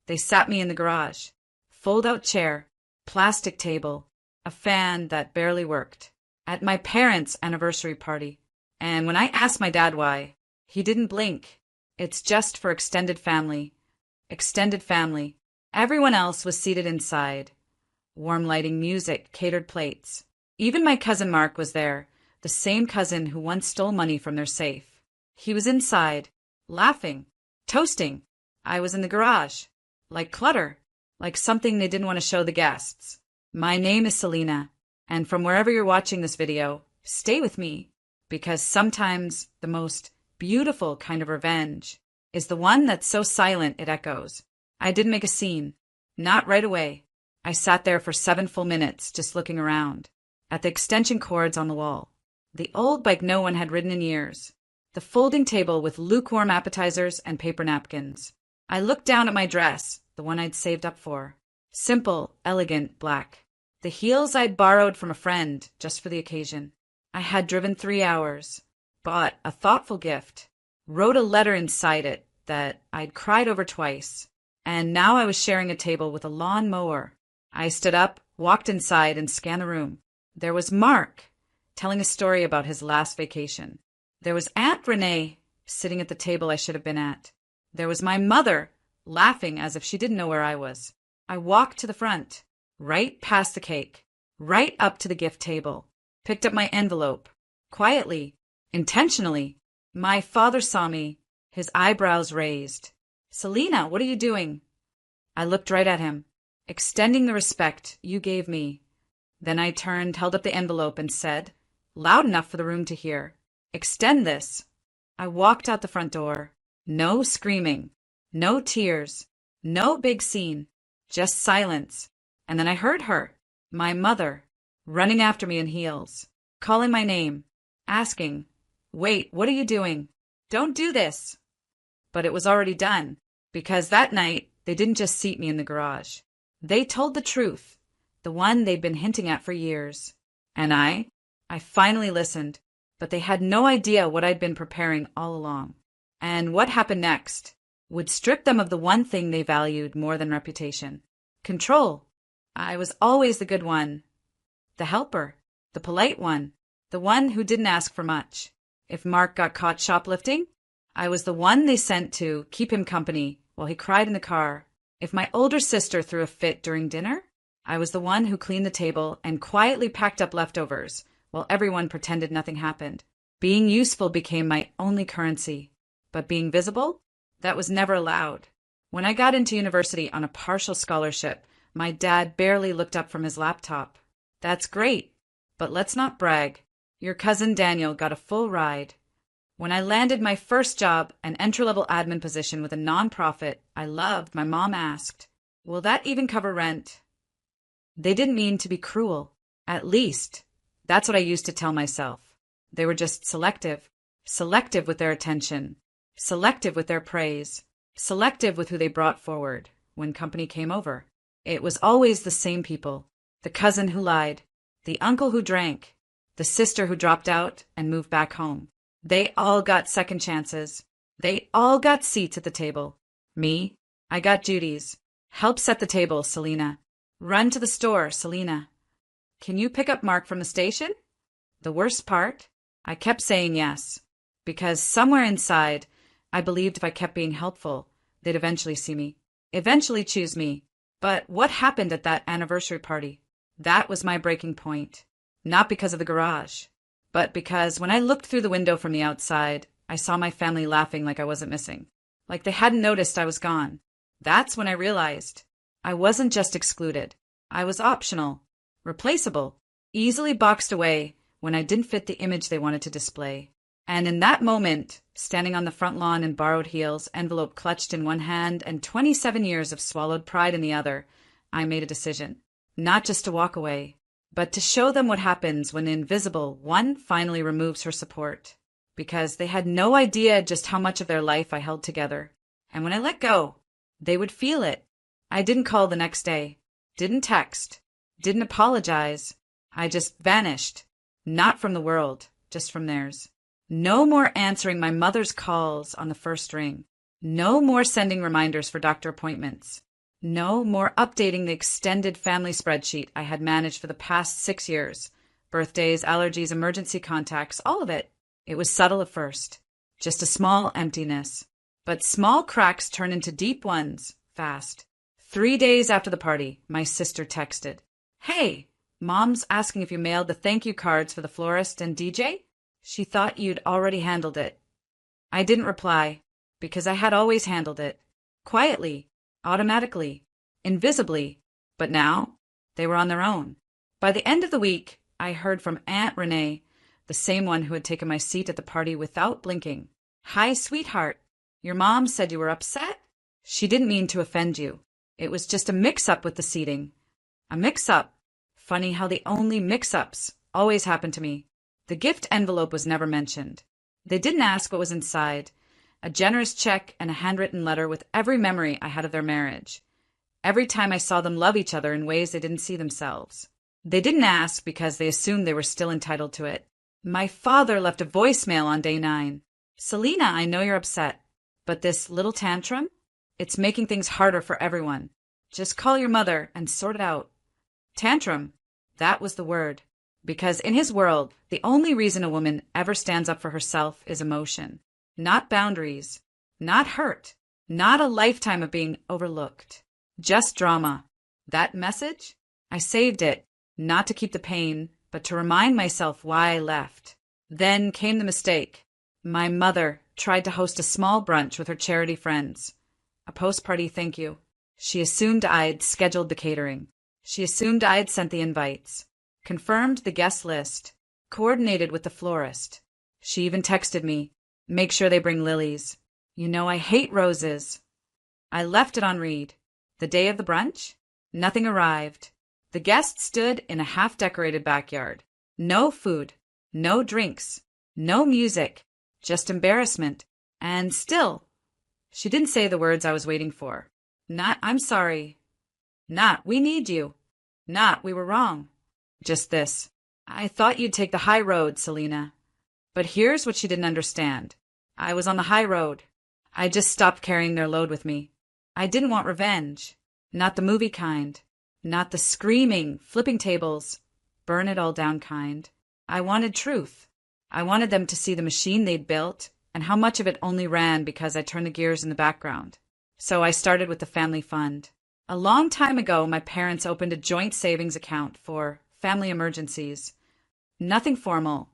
They sat me in the garage. Fold-out chair, plastic table, a fan that barely worked. At my parents' anniversary party. And when I asked my dad why, he didn't blink. It's just for extended family. Extended family. Everyone else was seated inside. Warm lighting, music, catered plates. Even my cousin Mark was there, the same cousin who once stole money from their safe. He was inside, laughing, toasting. I was in the garage, like clutter, like something they didn't want to show the guests. My name is Selena, and from wherever you're watching this video, stay with me, because sometimes the most beautiful kind of revenge is the one that's so silent it echoes. I didn't make a scene. Not right away. I sat there for 7 full minutes just looking around. At the extension cords on the wall. The old bike no one had ridden in years. The folding table with lukewarm appetizers and paper napkins. I looked down at my dress, the one I'd saved up for. Simple, elegant, black. The heels I'd borrowed from a friend just for the occasion. I had driven 3 hours. Bought a thoughtful gift. Wrote a letter inside it that I'd cried over twice. And now I was sharing a table with a lawn mower. I stood up, walked inside, and scanned the room. There was Mark, telling a story about his last vacation. There was Aunt Renee, sitting at the table I should have been at. There was my mother, laughing as if she didn't know where I was. I walked to the front, right past the cake, right up to the gift table, picked up my envelope, quietly, intentionally. My father saw me, his eyebrows raised. "Selena, what are you doing?" I looked right at him, extending the respect you gave me. Then I turned, held up the envelope, and said, loud enough for the room to hear, "Extend this." I walked out the front door. No screaming, no tears, no big scene, just silence. And then I heard her, my mother, running after me in heels, calling my name, asking, "Wait, what are you doing? Don't do this." But it was already done, because that night they didn't just seat me in the garage. They told the truth, the one they'd been hinting at for years. And I finally listened, but they had no idea what I'd been preparing all along. And what happened next would strip them of the one thing they valued more than reputation. Control. I was always the good one, the helper, the polite one, the one who didn't ask for much. If Mark got caught shoplifting, I was the one they sent to keep him company while he cried in the car. If my older sister threw a fit during dinner, I was the one who cleaned the table and quietly packed up leftovers while everyone pretended nothing happened. Being useful became my only currency, but being visible, that was never allowed. When I got into university on a partial scholarship, my dad barely looked up from his laptop. "That's great, but let's not brag. Your cousin Daniel got a full ride." When I landed my first job, an entry-level admin position with a nonprofit I loved, my mom asked, "Will that even cover rent?" They didn't mean to be cruel. At least, that's what I used to tell myself. They were just selective. Selective with their attention. Selective with their praise. Selective with who they brought forward when company came over. It was always the same people. The cousin who lied. The uncle who drank. The sister who dropped out and moved back home. They all got second chances. They all got seats at the table. Me, I got duties. Help set the table, Selena. Run to the store, Selena. Can you pick up Mark from the station? The worst part? I kept saying yes, because somewhere inside, I believed if I kept being helpful, they'd eventually see me, eventually choose me. But what happened at that anniversary party? That was my breaking point. Not because of the garage, but because when I looked through the window from the outside, I saw my family laughing like I wasn't missing, like they hadn't noticed I was gone. That's when I realized I wasn't just excluded. I was optional, replaceable, easily boxed away when I didn't fit the image they wanted to display. And in that moment, standing on the front lawn in borrowed heels, envelope clutched in one hand and 27 years of swallowed pride in the other, I made a decision. Not just to walk away, but to show them what happens when the invisible one finally removes her support. Because they had no idea just how much of their life I held together. And when I let go, they would feel it. I didn't call the next day, didn't text, didn't apologize. I just vanished. Not from the world, just from theirs. No more answering my mother's calls on the first ring. No more sending reminders for doctor appointments. No more updating the extended family spreadsheet I had managed for the past 6 years. Birthdays, allergies, emergency contacts, all of it. It was subtle at first. Just a small emptiness. But small cracks turn into deep ones, fast. 3 days after the party, my sister texted, "Hey, Mom's asking if you mailed the thank you cards for the florist and DJ? She thought you'd already handled it." I didn't reply, because I had always handled it. Quietly, automatically, invisibly. But now, they were on their own. By the end of the week, I heard from Aunt Renee, the same one who had taken my seat at the party without blinking. "Hi, sweetheart. Your mom said you were upset? She didn't mean to offend you. It was just a mix-up with the seating." A mix-up. Funny how the only mix-ups always happen to me. The gift envelope was never mentioned. They didn't ask what was inside. A generous check and a handwritten letter with every memory I had of their marriage. Every time I saw them love each other in ways they didn't see themselves. They didn't ask because they assumed they were still entitled to it. My father left a voicemail on day 9. "Selena, I know you're upset, but this little tantrum? It's making things harder for everyone. Just call your mother and sort it out." Tantrum. That was the word. Because in his world, the only reason a woman ever stands up for herself is emotion. Not boundaries. Not hurt. Not a lifetime of being overlooked. Just drama. That message? I saved it, not to keep the pain, but to remind myself why I left. Then came the mistake. My mother tried to host a small brunch with her charity friends. A post-party thank you. She assumed I'd scheduled the catering. She assumed I'd sent the invites. Confirmed the guest list. Coordinated with the florist. She even texted me, "Make sure they bring lilies. You know I hate roses." I left it on read. The day of the brunch? Nothing arrived. The guests stood in a half-decorated backyard. No food. No drinks. No music. Just embarrassment. And still, she didn't say the words I was waiting for. Not, "I'm sorry." Not, "We need you." Not, "We were wrong." Just this, "I thought you'd take the high road, Selena." But here's what she didn't understand. I was on the high road. I just stopped carrying their load with me. I didn't want revenge. Not the movie kind. Not the screaming, flipping tables, burn it all down kind. I wanted truth. I wanted them to see the machine they'd built and how much of it only ran because I turned the gears in the background. So I started with the family fund. A long time ago, my parents opened a joint savings account for family emergencies. Nothing formal,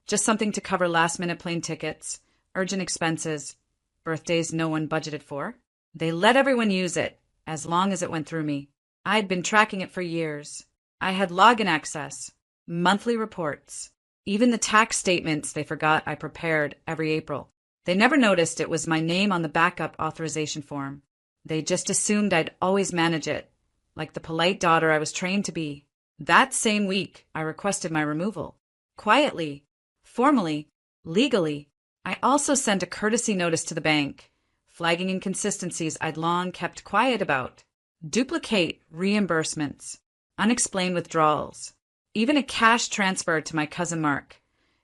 just something to cover last-minute plane tickets, urgent expenses, birthdays no one budgeted for. They let everyone use it, as long as it went through me. I had been tracking it for years. I had login access, monthly reports, even the tax statements they forgot I prepared every April. They never noticed it was my name on the backup authorization form. They just assumed I'd always manage it, like the polite daughter I was trained to be. That same week, I requested my removal. Quietly, formally, legally. I also sent a courtesy notice to the bank, flagging inconsistencies I'd long kept quiet about. Duplicate reimbursements, unexplained withdrawals, even a cash transfer to my cousin Mark.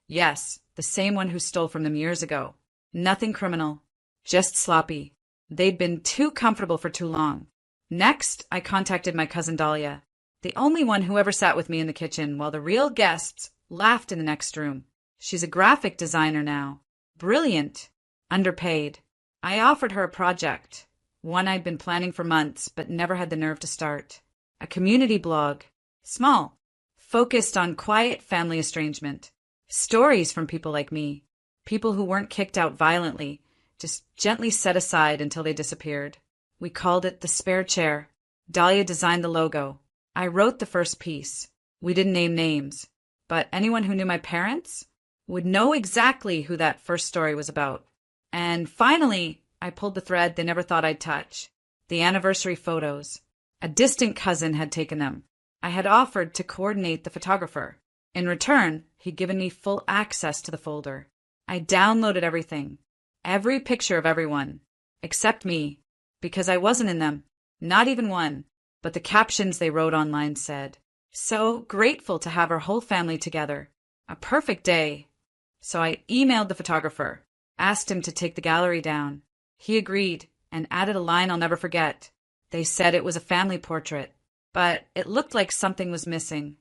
Yes, the same one who stole from them years ago. Nothing criminal, just sloppy. They'd been too comfortable for too long. Next, I contacted my cousin Dahlia, the only one who ever sat with me in the kitchen while the real guests laughed in the next room. She's a graphic designer now. Brilliant. Underpaid. I offered her a project, one I'd been planning for months but never had the nerve to start. A community blog. Small. Focused on quiet family estrangement. Stories from people like me. People who weren't kicked out violently, just gently set aside until they disappeared. We called it The Spare Chair. Dahlia designed the logo. I wrote the first piece. We didn't name names, but anyone who knew my parents would know exactly who that first story was about. And finally, I pulled the thread they never thought I'd touch. The anniversary photos. A distant cousin had taken them. I had offered to coordinate the photographer. In return, he'd given me full access to the folder. I downloaded everything. Every picture of everyone. Except me. Because I wasn't in them. Not even one. But the captions they wrote online said, "So grateful to have our whole family together. A perfect day." So I emailed the photographer. Asked him to take the gallery down. He agreed and added a line I'll never forget. They said it was a family portrait, but it looked like something was missing.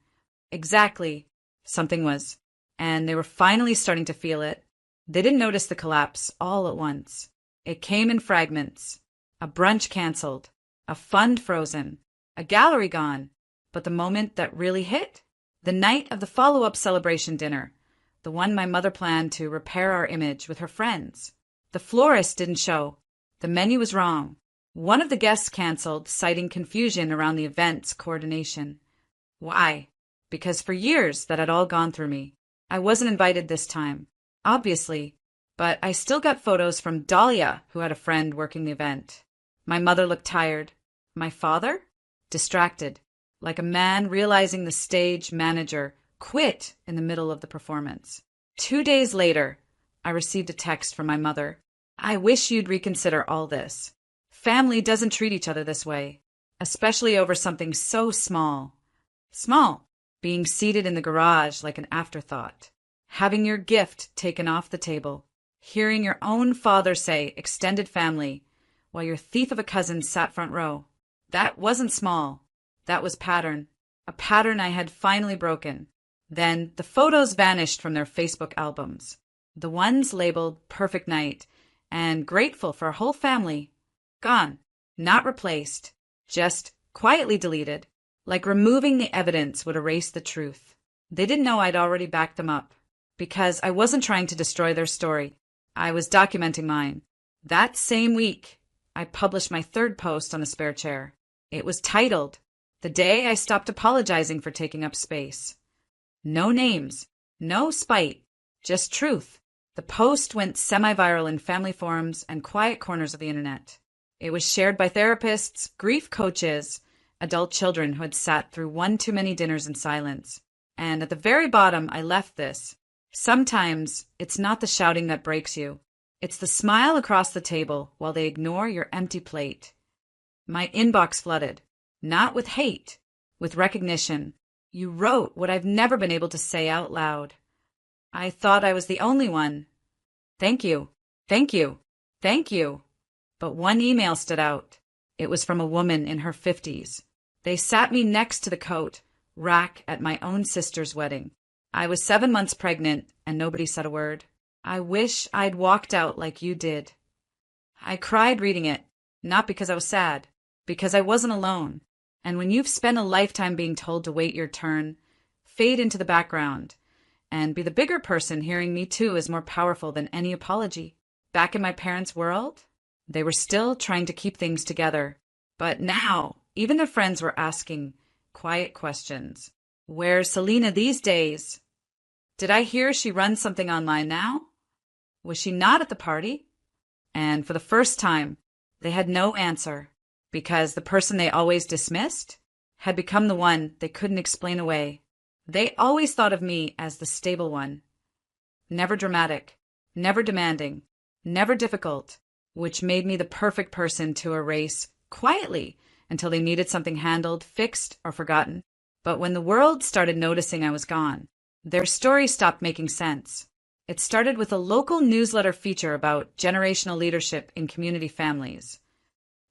Exactly, something was. And they were finally starting to feel it. They didn't notice the collapse all at once. It came in fragments. A brunch canceled, a fund frozen, a gallery gone. But the moment that really hit? The night of the follow-up celebration dinner, the one my mother planned to repair our image with her friends. The florist didn't show. The menu was wrong. One of the guests canceled, citing confusion around the event's coordination. Why? Because for years that had all gone through me. I wasn't invited this time, obviously, but I still got photos from Dahlia, who had a friend working the event. My mother looked tired. My father? Distracted, like a man realizing the stage manager quit in the middle of the performance. 2 days later, I received a text from my mother. I wish you'd reconsider all this. Family doesn't treat each other this way, especially over something so small. Small, being seated in the garage like an afterthought, having your gift taken off the table, hearing your own father say extended family while your thief of a cousin sat front row. That wasn't small. That was pattern, a pattern I had finally broken. Then the photos vanished from their Facebook albums, the ones labeled Perfect Night and Grateful for a Whole Family. Gone, not replaced, just quietly deleted, like removing the evidence would erase the truth. They didn't know I'd already backed them up, because I wasn't trying to destroy their story. I was documenting mine. That same week, I published my third post on the spare chair. It was titled, "The Day I Stopped Apologizing for Taking Up Space." No names, no spite, just truth. The post went semi-viral in family forums and quiet corners of the internet. It was shared by therapists, grief coaches, adult children who had sat through one too many dinners in silence. And at the very bottom, I left this. Sometimes it's not the shouting that breaks you. It's the smile across the table while they ignore your empty plate. My inbox flooded, not with hate, with recognition. You wrote what I've never been able to say out loud. I thought I was the only one. Thank you, thank you, thank you. But one email stood out. It was from a woman in her 50s. They sat me next to the coat rack at my own sister's wedding. I was 7 months pregnant and nobody said a word. I wish I'd walked out like you did. I cried reading it, not because I was sad, because I wasn't alone. And when you've spent a lifetime being told to wait your turn, fade into the background, and be the bigger person, hearing me too is more powerful than any apology. Back in my parents' world, they were still trying to keep things together. But now, even their friends were asking quiet questions. Where's Selena these days? Did I hear she runs something online now? Was she not at the party? And for the first time, they had no answer, because the person they always dismissed had become the one they couldn't explain away. They always thought of me as the stable one. Never dramatic, never demanding, never difficult, which made me the perfect person to erase quietly until they needed something handled, fixed, or forgotten. But when the world started noticing I was gone, their story stopped making sense. It started with a local newsletter feature about generational leadership in community families.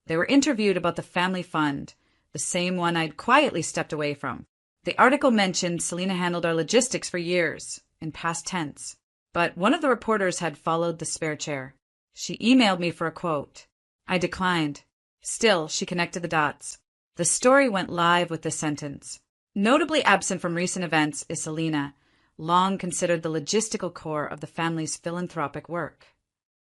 They were interviewed about the family fund, the same one I'd quietly stepped away from. The article mentioned Selena handled our logistics for years, in past tense. But one of the reporters had followed the spare chair. She emailed me for a quote. I declined. Still, she connected the dots. The story went live with this sentence. Notably absent from recent events is Selena, long considered the logistical core of the family's philanthropic work.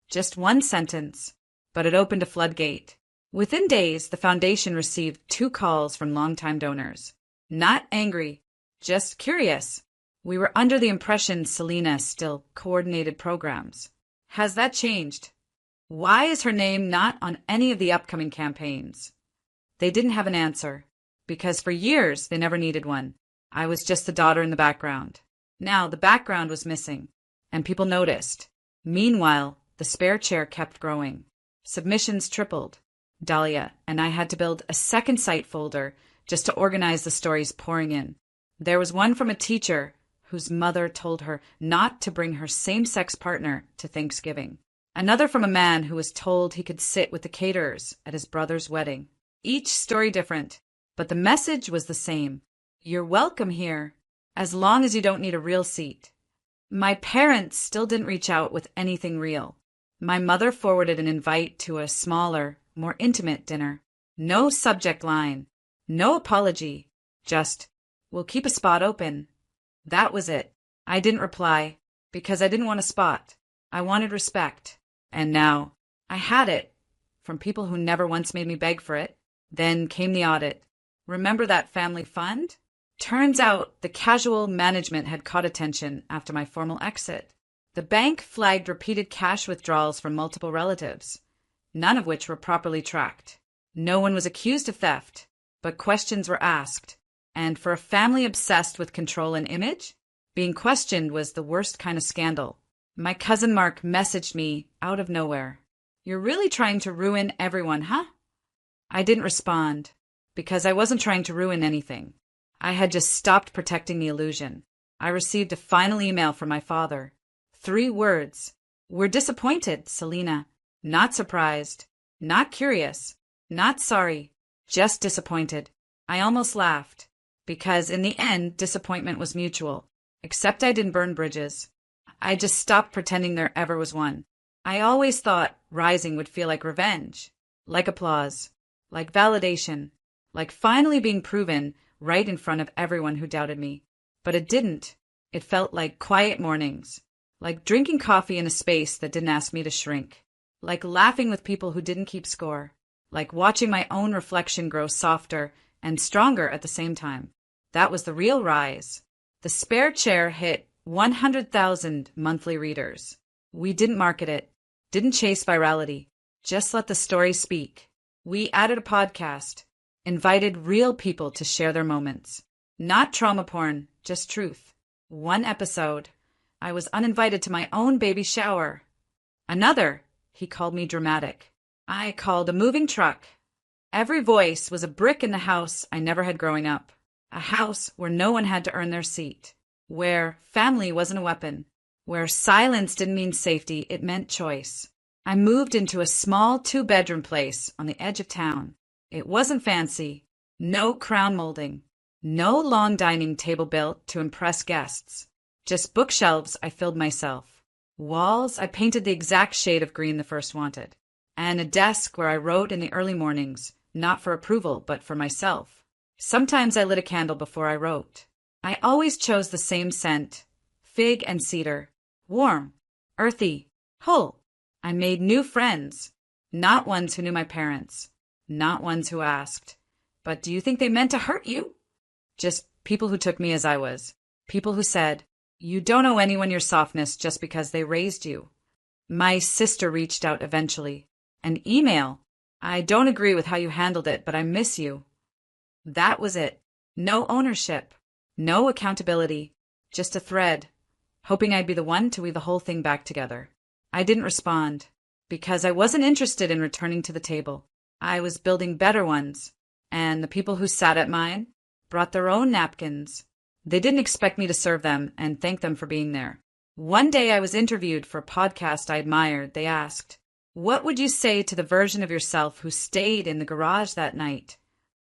Just one sentence, but it opened a floodgate. Within days, the foundation received 2 calls from longtime donors. Not angry, just curious. We were under the impression Selena still coordinated programs. Has that changed? Why is her name not on any of the upcoming campaigns? They didn't have an answer, because for years they never needed one. I was just the daughter in the background. Now the background was missing, and people noticed. Meanwhile, the spare chair kept growing. Submissions tripled. Dahlia and I had to build a second site folder just to organize the stories pouring in. There was one from a teacher whose mother told her not to bring her same-sex partner to Thanksgiving. Another from a man who was told he could sit with the caterers at his brother's wedding. Each story different, but the message was the same. You're welcome here, as long as you don't need a real seat. My parents still didn't reach out with anything real. My mother forwarded an invite to a smaller, more intimate dinner. No subject line, no apology, just, we'll keep a spot open. That was it. I didn't reply, because I didn't want a spot. I wanted respect. And now, I had it, from people who never once made me beg for it. Then came the audit. Remember that family fund? Turns out the casual management had caught attention after my formal exit. The bank flagged repeated cash withdrawals from multiple relatives, none of which were properly tracked. No one was accused of theft, but questions were asked. And for a family obsessed with control and image, being questioned was the worst kind of scandal. My cousin Mark messaged me out of nowhere. You're really trying to ruin everyone, huh? I didn't respond, because I wasn't trying to ruin anything. I had just stopped protecting the illusion. I received a final email from my father. 3 words. We're disappointed, Selena. Not surprised. Not curious. Not sorry. Just disappointed. I almost laughed, because in the end, disappointment was mutual. Except I didn't burn bridges. I just stopped pretending there ever was one. I always thought rising would feel like revenge, like applause, like validation, like finally being proven right in front of everyone who doubted me. But it didn't. It felt like quiet mornings, like drinking coffee in a space that didn't ask me to shrink, like laughing with people who didn't keep score, like watching my own reflection grow softer and stronger at the same time. That was the real rise. The Spare Chair hit 100,000 monthly readers. We didn't market it, didn't chase virality, just let the story speak. We added a podcast, invited real people to share their moments. Not trauma porn, just truth. 1 episode. I was uninvited to my own baby shower. Another. He called me dramatic. I called a moving truck. Every voice was a brick in the house I never had growing up. A house where no one had to earn their seat. Where family wasn't a weapon. Where silence didn't mean safety, it meant choice. I moved into a small 2-bedroom place on the edge of town. It wasn't fancy. No crown molding. No long dining table built to impress guests. Just bookshelves I filled myself. Walls I painted the exact shade of green the first wanted. And a desk where I wrote in the early mornings, not for approval, but for myself. Sometimes I lit a candle before I wrote. I always chose the same scent, fig and cedar. Warm, earthy, whole. I made new friends, not ones who knew my parents, not ones who asked, but do you think they meant to hurt you? Just people who took me as I was. People who said, you don't owe anyone your softness just because they raised you. My sister reached out eventually. An email. I don't agree with how you handled it, but I miss you. That was it. No ownership. No accountability. Just a thread. Hoping I'd be the one to weave the whole thing back together. I didn't respond, because I wasn't interested in returning to the table. I was building better ones, and the people who sat at mine brought their own napkins. They didn't expect me to serve them and thank them for being there. One day I was interviewed for a podcast I admired. They asked, what would you say to the version of yourself who stayed in the garage that night?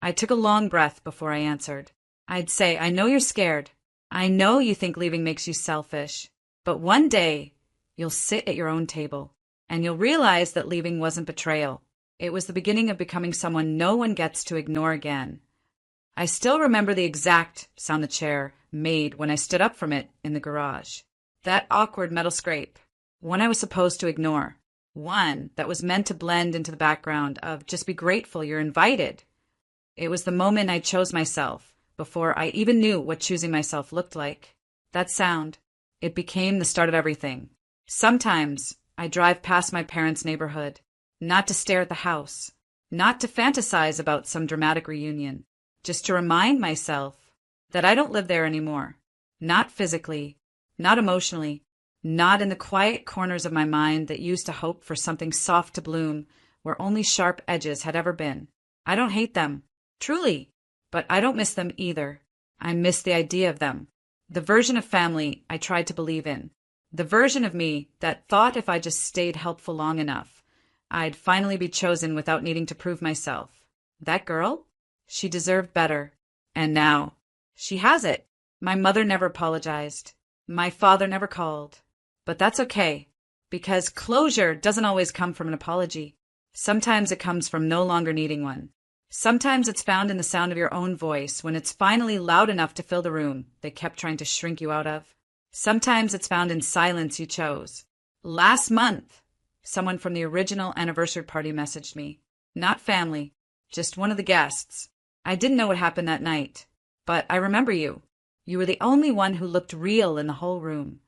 I took a long breath before I answered. I'd say, I know you're scared. I know you think leaving makes you selfish. But one day, you'll sit at your own table, and you'll realize that leaving wasn't betrayal. It was the beginning of becoming someone no one gets to ignore again. I still remember the exact sound the chair made when I stood up from it in the garage. That awkward metal scrape, one I was supposed to ignore. One that was meant to blend into the background of just be grateful you're invited. It was the moment I chose myself, before I even knew what choosing myself looked like. That sound, it became the start of everything. Sometimes I drive past my parents' neighborhood, not to stare at the house, not to fantasize about some dramatic reunion, just to remind myself that I don't live there anymore. Not physically, not emotionally, not in the quiet corners of my mind that used to hope for something soft to bloom where only sharp edges had ever been. I don't hate them, truly, but I don't miss them either. I miss the idea of them, the version of family I tried to believe in, the version of me that thought if I just stayed helpful long enough, I'd finally be chosen without needing to prove myself. That girl? She deserved better. And now, she has it. My mother never apologized. My father never called. But that's okay, because closure doesn't always come from an apology. Sometimes it comes from no longer needing one. Sometimes it's found in the sound of your own voice when it's finally loud enough to fill the room they kept trying to shrink you out of. Sometimes it's found in silence you chose. Last month, someone from the original anniversary party messaged me. Not family, just one of the guests. I didn't know what happened that night, but I remember you. You were the only one who looked real in the whole room.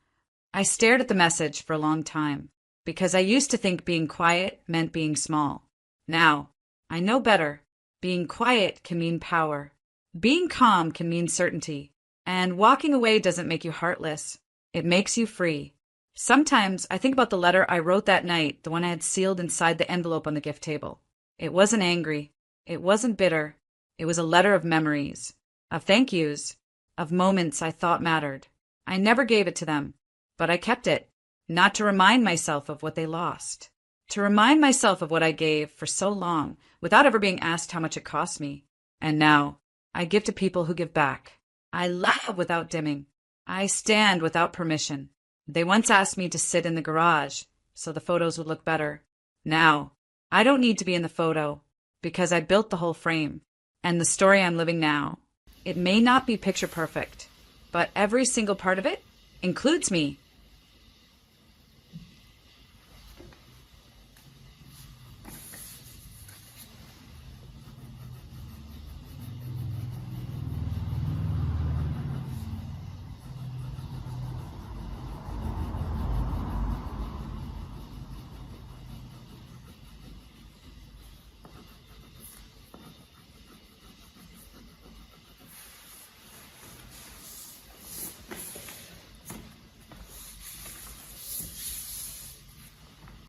I stared at the message for a long time, because I used to think being quiet meant being small. Now, I know better. Being quiet can mean power. Being calm can mean certainty. And walking away doesn't make you heartless. It makes you free. Sometimes I think about the letter I wrote that night, the one I had sealed inside the envelope on the gift table. It wasn't angry. It wasn't bitter. It was a letter of memories, of thank yous, of moments I thought mattered. I never gave it to them, but I kept it, not to remind myself of what they lost, to remind myself of what I gave for so long without ever being asked how much it cost me. And now I give to people who give back. I love without dimming. I stand without permission. They once asked me to sit in the garage so the photos would look better. Now, I don't need to be in the photo because I built the whole frame and the story I'm living now. It may not be picture perfect, but every single part of it includes me.